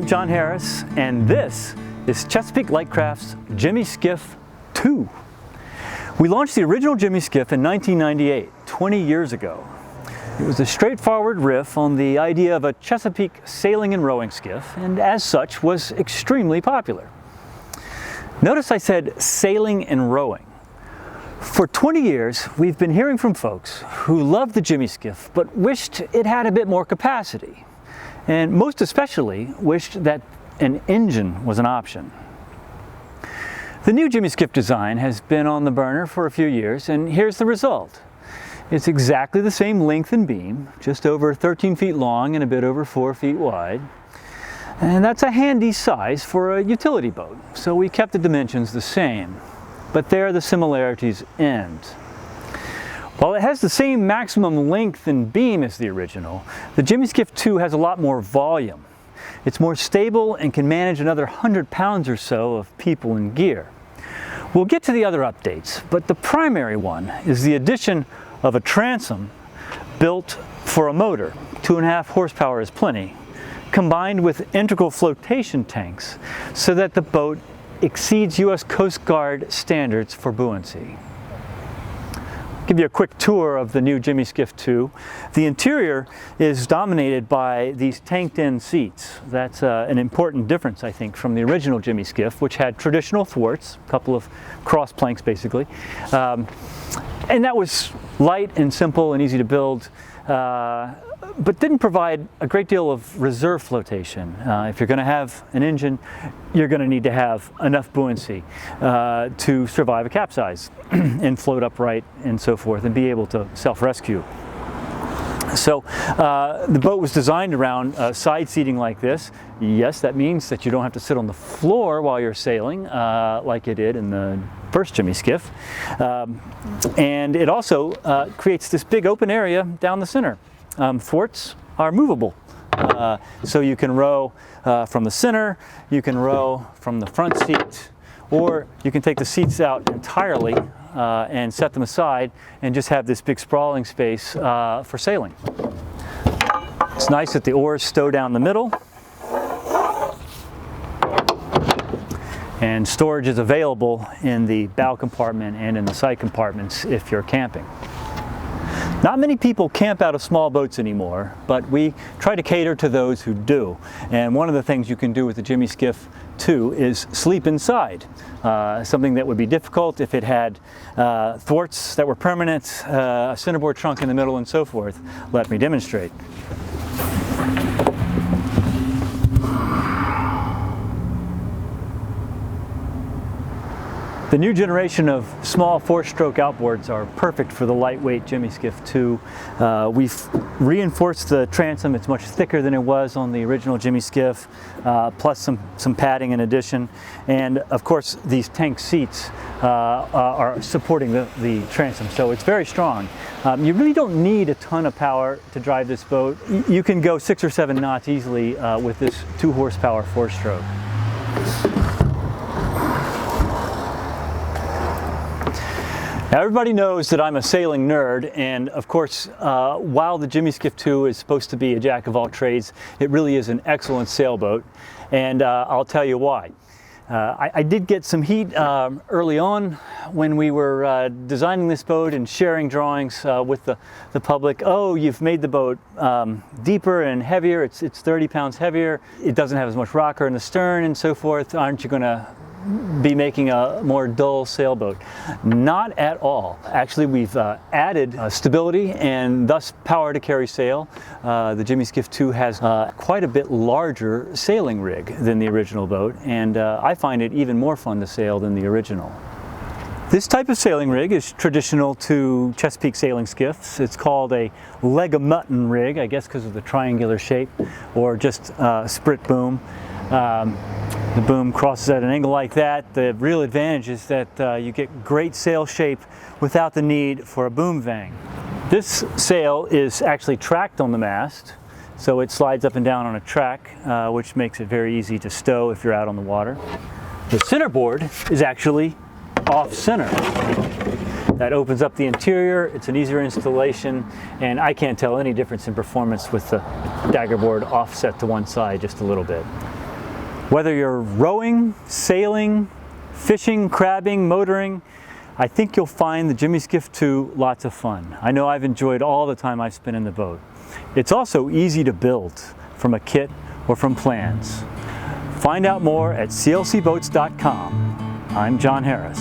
I'm John Harris, and this is Chesapeake Lightcraft's Jimmy Skiff II. We launched the original Jimmy Skiff in 1998, 20 years ago. It was a straightforward riff on the idea of a Chesapeake sailing and rowing skiff, and as such was extremely popular. Notice I said sailing and rowing. For 20 years, we've been hearing from folks who loved the Jimmy Skiff, but wished it had a bit more capacity, and most especially wished that an engine was an option. The new Jimmy Skiff design has been on the burner for a few years, and here's the result. It's exactly the same length and beam, just over 13 feet long and a bit over 4 feet wide. And that's a handy size for a utility boat, so we kept the dimensions the same. But there the similarities end. While it has the same maximum length and beam as the original, the Jimmy Skiff II has a lot more volume. It's more stable and can manage another 100 pounds or so of people and gear. We'll get to the other updates, but the primary one is the addition of a transom built for a motor. 2.5 horsepower is plenty, combined with integral flotation tanks so that the boat exceeds U.S. Coast Guard standards for buoyancy. I'll give you a quick tour of the new Jimmy Skiff II. The interior is dominated by these tanked-in seats. That's an important difference, I think, from the original Jimmy Skiff, which had traditional thwarts, a couple of cross planks basically. And that was light and simple and easy to build, but didn't provide a great deal of reserve flotation. If you're going to have an engine, you're going to need to have enough buoyancy to survive a capsize and float upright and so forth and be able to self-rescue. So the boat was designed around side seating like this. Yes, that means that you don't have to sit on the floor while you're sailing like you did in the first Jimmy Skiff. And it also creates this big open area down the center. Thwarts are movable. So you can row from the center, you can row from the front seat, or you can take the seats out entirely and set them aside and just have this big sprawling space for sailing. It's nice that the oars stow down the middle, and storage is available in the bow compartment and in the side compartments if you're camping. Not many people camp out of small boats anymore, but we try to cater to those who do. And one of the things you can do with the Jimmy Skiff II is sleep inside. Something that would be difficult if it had thwarts that were permanent, a centerboard trunk in the middle, and so forth. Let me demonstrate. The new generation of small 4-stroke outboards are perfect for the lightweight Jimmy Skiff II. We've reinforced the transom. It's much thicker than it was on the original Jimmy Skiff, plus some padding in addition. And of course, these tank seats are supporting the transom, so it's very strong. You really don't need a ton of power to drive this boat. You can go 6 or 7 knots easily with this 2 horsepower 4-stroke. Now, everybody knows that I'm a sailing nerd, and of course, while the Jimmy Skiff II is supposed to be a jack of all trades, it really is an excellent sailboat, and I'll tell you why. I did get some heat early on when we were designing this boat and sharing drawings with the public. Oh, you've made the boat deeper and heavier, it's 30 pounds heavier, it doesn't have as much rocker in the stern and so forth. Aren't you going to be making a more dull sailboat? Not at all. Actually, we've added stability and thus power to carry sail. The Jimmy Skiff II has quite a bit larger sailing rig than the original boat, and I find it even more fun to sail than the original. This type of sailing rig is traditional to Chesapeake sailing skiffs. It's called a leg of mutton rig, I guess because of the triangular shape, or just sprit boom. The boom crosses at an angle like that. The real advantage is that you get great sail shape without the need for a boom vang. This sail is actually tracked on the mast, so it slides up and down on a track, which makes it very easy to stow if you're out on the water. The centerboard is actually off-center. That opens up the interior, it's an easier installation, and I can't tell any difference in performance with the dagger board offset to one side just a little bit. Whether you're rowing, sailing, fishing, crabbing, motoring, I think you'll find the Jimmy Skiff II lots of fun. I know I've enjoyed all the time I've spent in the boat. It's also easy to build from a kit or from plans. Find out more at clcboats.com. I'm John Harris.